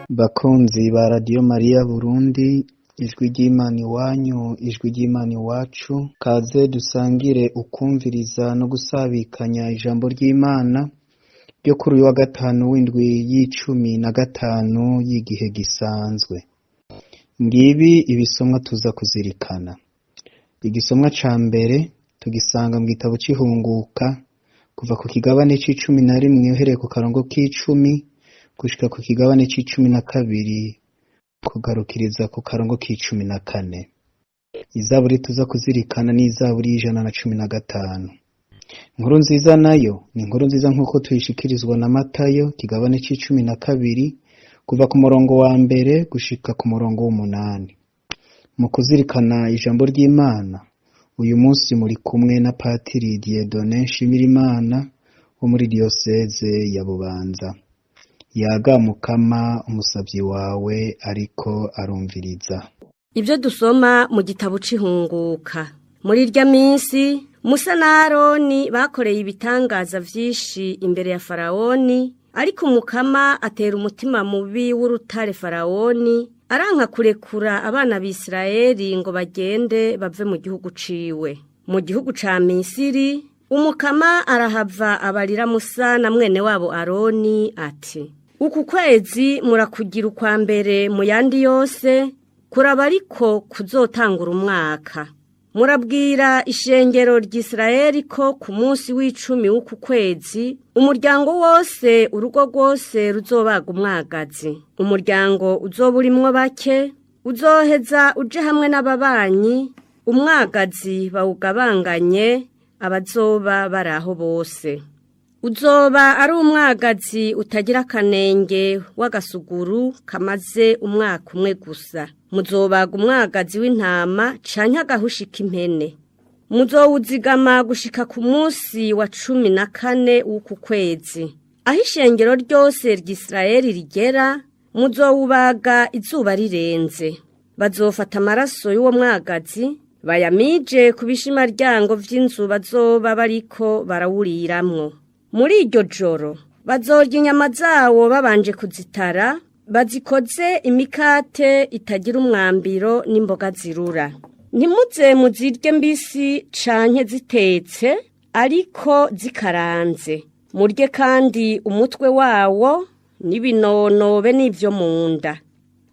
Bakunzi ba Radio Maria Burundi, ijwi ry'Imana iwanyu, ijwi ry'Imana iwacu, kaze dusangire ukumviriza no gusabikanya ijambo ry'Imana ryo kuri uyu wa gatanu w'indwi y'icumi na gatanu y'igihe gisanzwe. Ngibi ibisomwa tuza kuzirikana. Igisomwa ca mbere tugisanga mu gitabo c'Ihunguka kuva ku kigabane c'icumi na rimwe uhereye ku karongo k'icumi gushika ku kigabane c'icumi na kabiri kugarukiriza ku karongo k'icumi na kane. Izaburi tuza kuzirikana ni izaburi y'ijana na cumi na gatanu. Inkuru nziza nayo ni inkuru nziza nk'uko tuyishikirizwa na Matayo kigabane c'icumi na kabiri kuva ku murongo wa mbere gushika ku murongo w'umunani. Mu kuzirikana ijambo ry'Imana uyu munsi muri kumwe na Patiri Dieudonne Nshimirimana wo muri diocese ya Bubanza. Yaga Mukama umusavyi wawe ariko arumviriza. Ibyo dusoma mu gitabo c'Ihunguka. Muri irya minsi Musa na Aroni bakoreye ibitangaza vyinshi imbere ya Faraoni, ariko Mukama atera umutima mubi w'urutare Faraoni, aranka kurekura abana b'Isirayeli ngo bagende bave mu gihugu ciwe. Mu gihugu ca Misiri, Umukama arahava abarira Musa na mwene wabo Aroni ati: uku kwezi murakugira ukwa mbere mu yandi yose, kuraba ariko kuzotangura umwaka. Murabwira ishengero ry'Isirayeli ko ku munsi w'icumi w'uku kwezi umuryango wose, urugo rwose ruzobaga umwagazi. Umuryango uzoba urimwo bake uzoheza uje hamwe n'ababanyi, umwagazi bawugabanganye abazoba baraho bose. Uzoba ari umwagazi utagira kanenge w'agasuguru kamaze umwaka umwe gusa. Muzobaga umwagazi w'intama canke agahushika impene. Muzowuzigama gushika ku munsi wa 14 w'uku kwezi. Aho ishengero ryose ry'Isirayeli rigera, muzowubaga izuba rirenze. Bazofata amaraso y'uwo mwagazi bayamije ku bishimaryango vy'inzu bazoba bariko barawuriramwo. Muri iryo joro bazorya inyama zawo babanje kuzitara, bazikoze imikate itagira umwambiro n'imboga zirura. Ntimuze muzirye mbisi canke zitetse, ariko zikaranze. Murye kandi umutwe wawo n'ibinono be n'ivyo munda.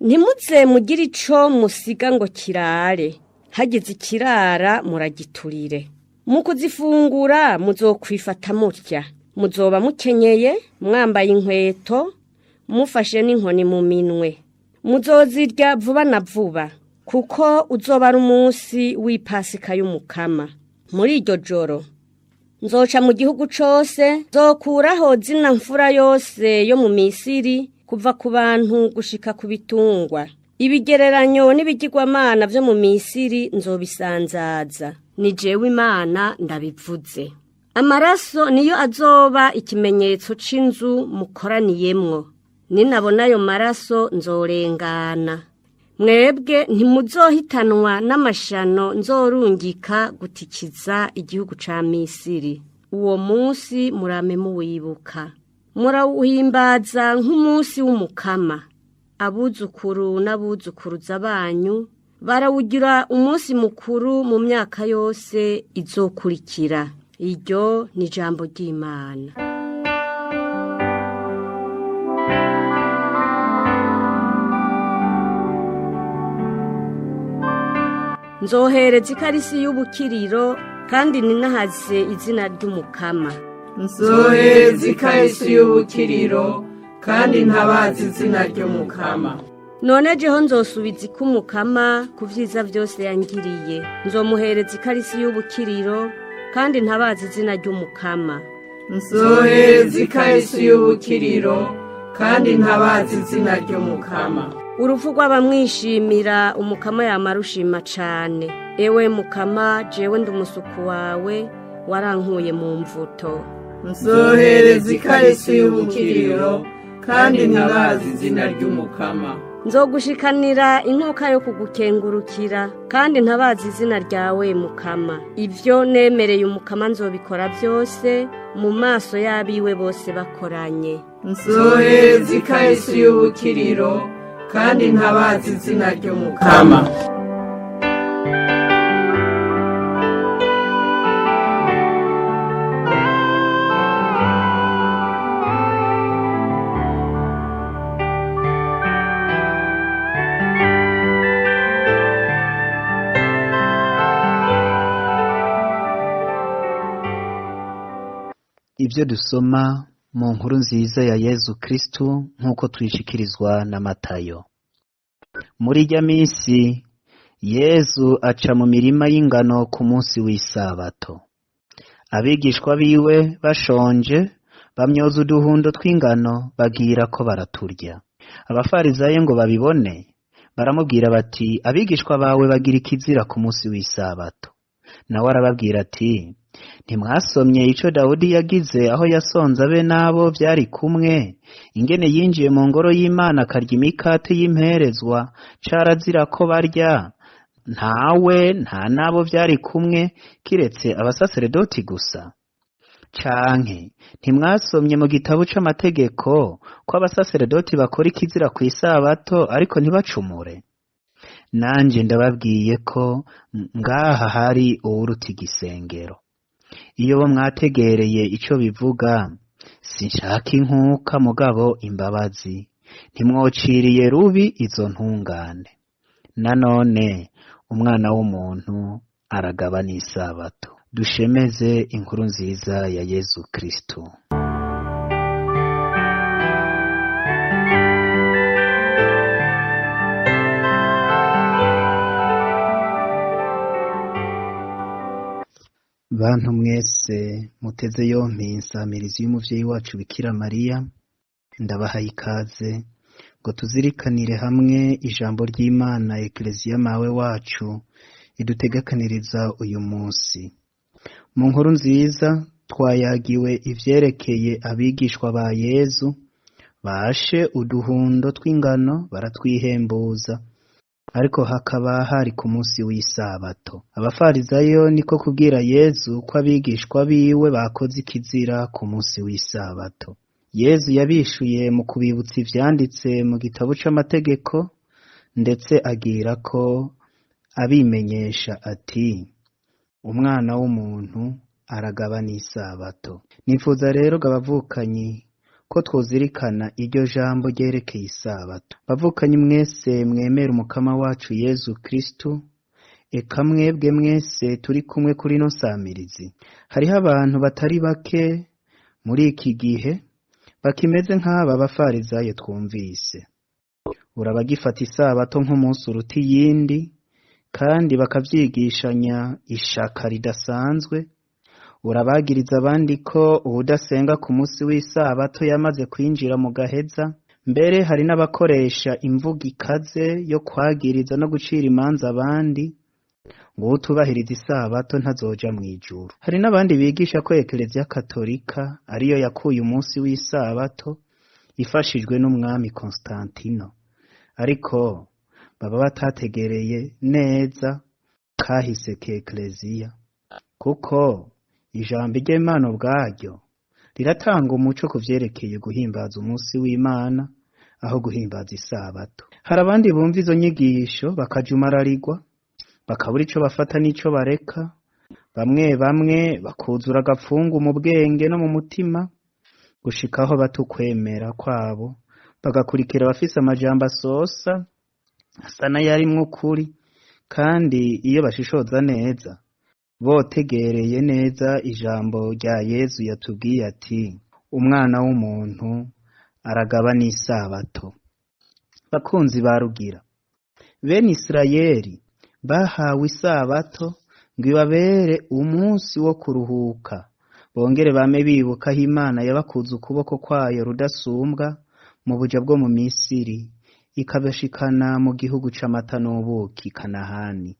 Ntimuze mugire ico musiga ngo kirare, hagize ikirara muragiturire. Mu kuzifungura muzokwifata mutya. Muzoba mukenyeye, mwambaye inkweto, mufashe n'inkoni mu minwe. Muzozirya vuba na vuba, kuko uzoba ari umunsi w'Ipasika y'Umukama. Muri iryo joro nzoca mu gihugu cose, nzokuraho zina mfura yose yo mu Misiri, kuva ku bantu gushika ku bitungwa. Ibigereranyo n'ibigirwamana vyo mu Misiri nzobisanzaza. Ni jewe Imana ndabivuze. Amaraso niyo azoba ikimenyetso c'inzu mukoraniyemwo. Ninabona ayo maraso nzorengana. Mwebwe ntimuzohitanwa n'amashano nzorungika gutikiza igihugu ca Misiri. Uwo munsi murame muwibuka. Murawuhimbaza nk'umunsi w'Umukama. Abuzukuru n'abuzukuruza banyu barawugira umunsi mukuru mu myaka yose izokurikira. Iryo ni ijambo ry'Imana. Nzohereza ikarisi y'ubukiriro kandi ninahaze izina ry'Umukama. Nzohereza ikarisi y'ubukiriro kandi ntabazi izina ry'Umukama. None jeho nzosubiza ik'Umukama ku vyiza vyose yangiriye. Nzomuhereza ikarisi y'ubukiriro kandi ntabazi izina ry'Umukama. Nzohereza ikarisi y'ubukiriro kandi ntabazi izina ry'Umukama. Urupfu rw'abamwishimira Umukama yamarushima cane. Ewe Mukama, jewe ndi umusuku wawe, warankuye mu mvuto. Nzohereza ikarisi y'ubukiriro kandi ntabazi izina ry'Umukama. nzogushikanira inkuka yo kugukengurukira kandi ntabazi izina ryawe Mukama. Ivyo nemereye Umukama nzobikora byose mu maso y'abiwe bose bakoranye. nzohereza ikahisi y'ubukiriro kandi ntabazi izina ry'Umukama. Ibyo dusoma mu nkuru nziza ya Yezu Kristu nk'uko tuyishikirizwa na Matayo. Muri irya minsi Yezu aca mu mirima y'ingano ku munsi w'isabato. Abigishwa biwe bashonje bamyoza uduhundo tw'ingano bagira ko baraturya. Abafarisayo ngo babibone baramubwira bati, abigishwa bawe bagira ikizira ku munsi w'isabato. Nawe arababwira ati, ntimwasomye ico Dawudi yagize aho yasonze abe n'abo vyari kumwe, ingene yinjiye mu ngoro y'Imana akarya imikate y'imperezwa, carazira ko barya, ntawe nta n'abo vyari kumwe kiretse abasaseredoti gusa? Canke ntimwasomye mu gitabo c'amategeko ko abasaseredoti bakora ikizira kw'isabato ariko ntibacumure? Nanje ndababwiye ko ngaha hari uwuruta igisengero. Iyo bo mwategereye ico bivuga, sinshaka inkuka mugabo imbabazi, ntimwociriye rubi izo ntungane. Nanone umwana w'umuntu aragaba n'isabato. Dushemeze inkuru nziza ya Yezu Kristu. Bantu mwese muteze yompi insamirizi y'umuvyeyi wacu Bikira Mariya, ndabahaye ikaze ngo tuzirikanire hamwe ijambo ry'Imana Ekleziya mawe wacu idutegekaniriza uyu munsi. Mu nkuru nziza twayagiwe ivyerekeye abigishwa ba Yezu bashe uduhundo tw'ingano baratwihembuza, ariko hakaba hari ku munsi w'isabato. Abafarisayo niko kubwira Yezu ko abigishwa biwe bakoze ikizira ku munsi w'isabato. Yezu yabishuye mu kubibutsa ivyanditse mu gitabo c'amategeko, ndetse agira ko abimenyesha ati, umwana w'umuntu aragaba n'isabato. Nifuza rero abavukanyi ko twozirikana iryo jambo ryerekeye isabato. Bavukanyi mwese mwemera Umukama wacu Yezu Kristu, eka mwebwe mwese turi kumwe kuri no nsamirizi. Hariho abantu batari bake muri iki gihe bakimeze nk'aba bafarisayo twumvise. Urabagifata isabato nk'umunsi uruta iyindi, kandi bakavyigishanya ishaka ridasanzwe. Urabagiriza abandi ko uwudasenga ku munsi w'isabato yamaze kwinjira mu gaheza. Mbere hari n'abakoresha imvugo ikaze yo kwagiriza no gucira imanza abandi, ngo utubahiriza isabato ntazoja mw'ijuru. Hari n'abandi bigisha ko Ekleziya Katolika ariyo yakuye umunsi w'isabato ifashijwe n'umwami Konstantino, ariko baba batategereye neza kahise k'Ekleziya, kuko ijambo ry'Imana ubwaryo riratanga umuco ku vyerekeye guhimbaza umunsi w'Imana aho guhimbaza isabato. Hari abandi bumva izo nyigisho bakajumararirwa, bakabura ico bafata n'ico bareka. Bamwe bamwe bakuzura agapfungu mu bwenge no mu mutima, gushikaho batukwemera kwabo bagakurikira abafise amajambo asosa asa n'ayarimwo ukuri, kandi iyo bashishoza neza botegereye neza ijambo rya Yezu yatubwiye ati, umwana w'umuntu aragaba n'isabato. Bakunzi barugira, bene Isirayeli bahawe isabato ngo ibabere umunsi wo kuruhuka, bongere bame bibuka aho Imana yabakuze ukuboko kwayo rudasumbwa mu buja bwo mu Misiri, ikabashikana mu gihugu c'amata n'ubuki Kanahani.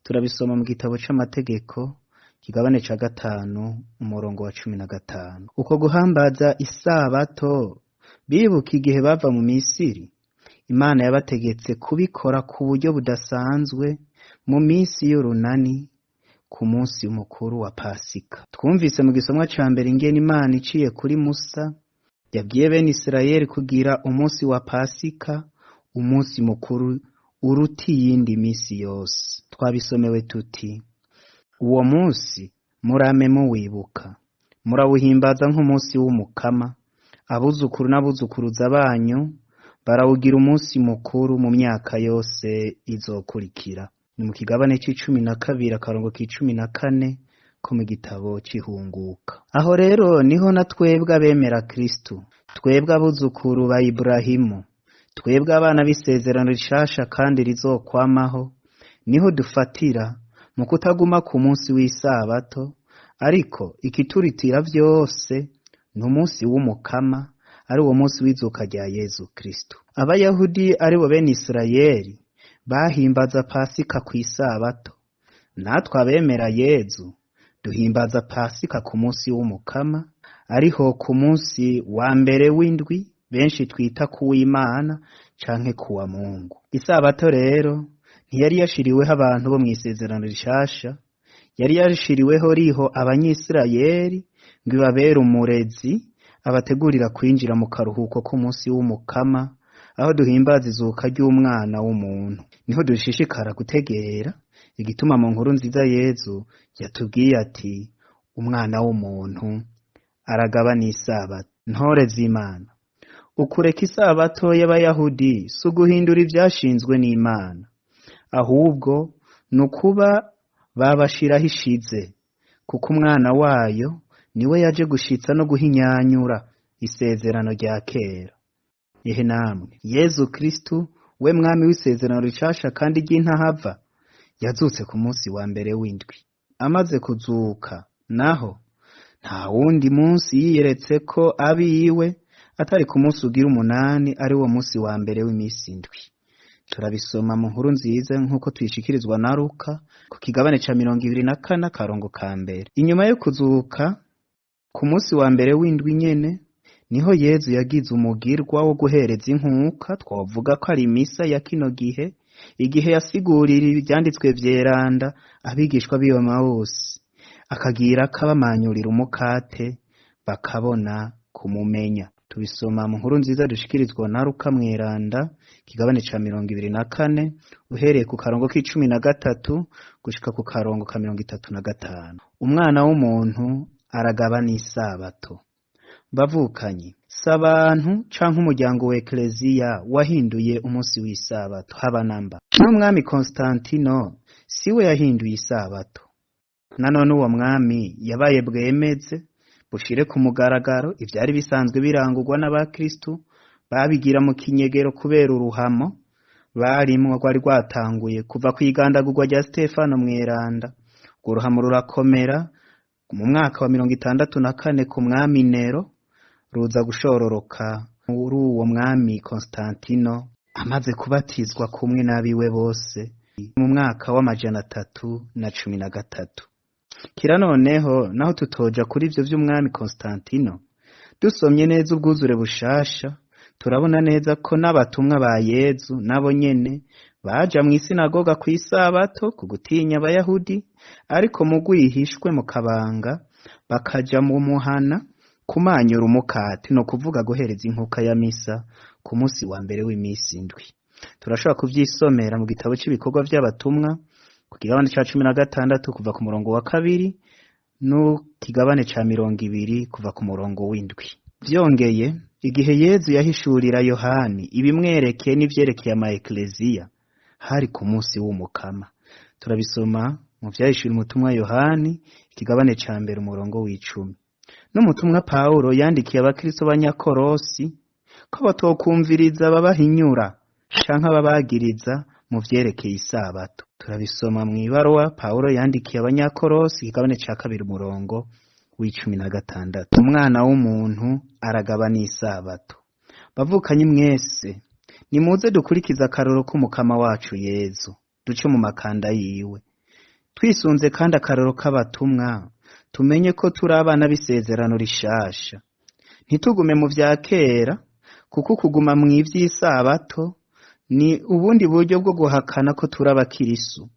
Turabisoma mu gitabo c'amategeko kigabane ca 5 umurongo wa 15. Uko guhambaza isabato bibuka igihe bava mu Misiri, Imana yabategetse kubikora ku buryo budasanzwe mu minsi y'urunani ku munsi mukuru wa Pasika. Twumvise mu gisomwa ca mbere ingene Imana iciye kuri Musa yabwiye bene Isirayeli kugira umunsi wa Pasika umunsi mukuru uruta iyindi misi yose. Twabisomewe tuti uwo munsi murame muwibuka, murawuhimbaza nk'umunsi w'umukama, abuzukuru n'abuzukuruza banyu barawugira umunsi mukuru mu myaka yose izokurikira. Ni mu kigabane c'12 akarongo k'14 ko mu gitabo c'ihunguka. Aho rero niho na twebwe abemera Kristo, twebwe abuzukuru ba Iburahimu, twebwe abana b'isezerano rishasha kandi rizokwamaho, niho dufatira mu kutaguma ku munsi w'isabato, ariko ikituritira vyose ni umunsi w'umukama, ari uwo munsi w'izuka rya Yezu Kristo. Abayahudi ari bo bene Isirayeli bahimbaza Pasika ku isabato, natwe abemera Yezu duhimbaza Pasika ku munsi w'umukama, ariho ku munsi wa mbere w'indwi benshi twita kuw'Imana canke kuwa Mungu. Isabato rero ntiyari yashiriweho abantu bo mw'isezerano rishasha, yari yashiriweho riho abanyisirayeli ngo ibabere umurezi, abategurira kwinjira mu karuhuko k'umunsi w'umukama, aho duhimbaza izuka ry'umwana w'umuntu. Niho dushishikara gutegera igituma mu nkuru nziza Yezu yatubwiye ati umwana w'umuntu aragabana isabato. Ntore z'Imana, ukureka isabato y'abayahudi si uguhindura ivyashinzwe n'Imana, ahubwo ni ukuba babashiraho ishize, kuko umwana wayo niwe yaje gushitsa no guhinyanyura isezerano rya kera. Ehe namwe, Yezu Kristo we mwami w'isezerano rishasha kandi ry'intahava yazutse ku munsi wa mbere w'indwi. Amaze kuzuka naho nta wundi munsi yiyeretse ko abiwe atari ku munsi ugira 8 ari wo munsi wa mbere w'imisi indwi. Turabisoma mu nkuru nziza nk'uko tuyishikirizwa na Luka ku kigabane ca 24 akarongo ka mbere. Inyuma yo kuzuka ku munsi wa mbere w'indwi nyene niho Yezu yagize umugirwa wo guhereza inkuka, twavuga ko ari misa ya kino gihe, igihe yasigurira ivyanditswe vyeranda abigishwa b'Emawusi, akagira kabamanyurira umukate bakabona kumumenya. Tubisoma mu nkuru nziza dushikirizwa na Luka mweranda kigabane ca 24 uhereye ku karongo k'13 gushika ku karongo ka 35. Umwana w'umuntu aragabana isabato. Bavukanye, s'abantu canke umuryango wa Ekleziya wahinduye umunsi w'isabato, haba namba. N'umwami Konstantino siwe yahinduye isabato. Nanone uwo mwami yabaye bwemeze bushire ku mugaragaro ivyari bisanzwe birangurwa n'abakristo, babigira mu kinyegero kubera uruhamo barimwo rwari rwatanguye kuva kw'igandagurwa rya Stefano mweranda. Urwo ruhamo rurakomera mu mwaka wa 64 ku mwami Nero, ruza gushororoka muri uwo mwami Konstantino amaze kubatizwa kumwe n'abiwe bose mu mwaka wa 313. Kira noneho naho tutoja kuri ivyo vy'umwami Konstantino, dusomye neza ubwuzure bushasha turabona neza ko n'abatumwa ba Yezu nabo nyene baja mw'isinagoga kw'isabato ku gutinya abayahudi, ariko mu gwihishwe mu kabanga bakaja mu muhana kumanyura umukate, no kuvuga guhereza inkuka ya misa ku munsi wa mbere w'imisi indwi. Turashobora kuvyisomera mu gitabo cy'ibikorwa vy'abatumwa ku kigabane ca 16 kuva ku murongo wa 2 no kigabane ca 20 kuva ku murongo w'indwi. Vyongeye igihe Yezu yahishurira Yohani ibimwerekeye n'ivyerekeye ama Ekleziya hari ku munsi w'umukama. Turabisoma mu vyahishura umutumwa Yohani ikigabane ca 1 umurongo w'10. N'umutumwa Paulo yandikiye abakristo b'Anyakorosi ko batokumviriza babahinyura canke ababagiriza mu vyerekeye isabato. Turabisoma mu ibaruwa Paulo yandikiye Abanyakorosi ikigabane ca 2 umurongo w'16. Umwana w'umuntu aragabana isabato. Bavukanye mwese, nimuze dukurikiza akaroro k'umukama wacu Yezu, duce mu makanda yiwe. Twisunze kandi akaroro k'abatumwa, tumenye ko turi abana b'isezerano rishasha. Ntitugume mu vya kera, kuko kuguma mu ivy'isabato ni ubundi buryo bwo guhakana ko turi abakirisu.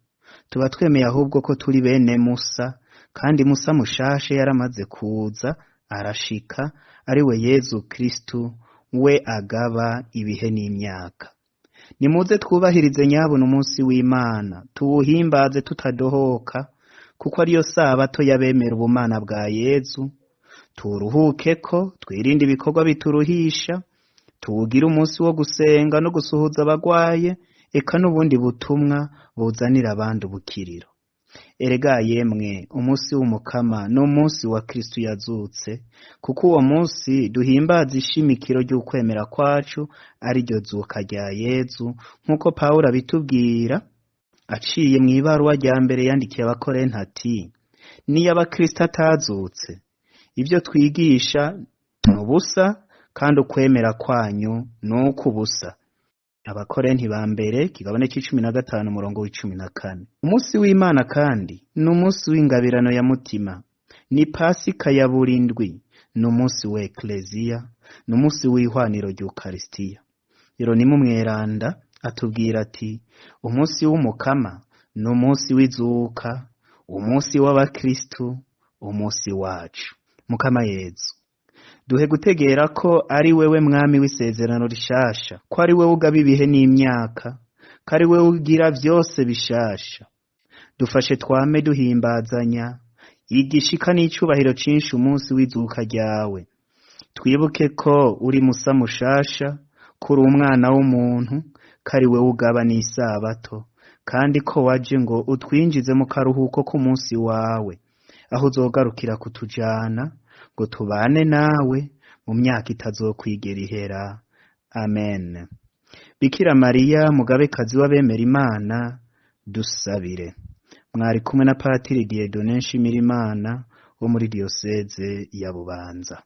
Tuba twemeye ahubwo ko turi bene Musa, kandi Musa mushasha yaramaze kuza arashika, ari we Yezu Kristu, we agaba ibihe n'imyaka. Nimuze twubahirize nyabuna umunsi w'Imana, tuwuhimbaze tutadohoka, kuko ariyo sabato y'abemera ubumana bwa Yezu. Turuhukeko, twirinde ibikorwa bituruhisha, tuwugire umunsi wo gusenga no gusuhuza abagwaye, eka n'ubundi butumwa buzanira abandi ubukiriro. Erega yemwe, umunsi w'umukama n'umunsi wa Kristu yazutse, kuko uwo munsi duhimbaza ishimikiro ry'ukwemera kwacu, ari ryo zuka rya Yezu, nk'uko Pawulo abitubwira aciye mu ibaruwa rya mbere yandikiye Abakorinto ati: niyo abakristo atazutse, ibyo twigisha ni ubusa, kandi ukwemera kwanyu ni ukw'ubusa. Abakorinto ba mbere kigabane c'15 umurongo w'14. Umunsi w'Imana kandi ni umunsi w'ingabirano ya mutima, ni Pasika ya burindwi, ni umunsi wa Ekleziya, ni umunsi w'ihwaniro ry'Ukaristiya. Yeronimo Mweranda atubwira ati: umunsi w'umukama ni umunsi w'izuka, umunsi w'abakristu, umunsi wacu. Mukama Yezu, duhe gutegera ko ari wewe mwami w'isezerano rishasha, ko ari wewe ugaba ibihe n'imyaka, ko ari wewe ugira vyose bishasha. Dufashe twame duhimbazanya igishika n'icubahiro cinshi umunsi w'izuka ryawe. Twibuke ko uri Musa mushasha, kuri umwana w'umuntu, kari wewe ugaba n'isabato, kandi ko waje ngo utwinjize mu karuhuko k'umunsi wawe, aho uzogarukira kutujana ngo tubane nawe mu myaka itazokwigera ihera. Amen. Bikira Mariya mugabekazi w'abemera Imana, dusabire. Mwari kumwe na Patiri Dieudonne Nshimirimana wo muri Diyoseze ya Bubanza.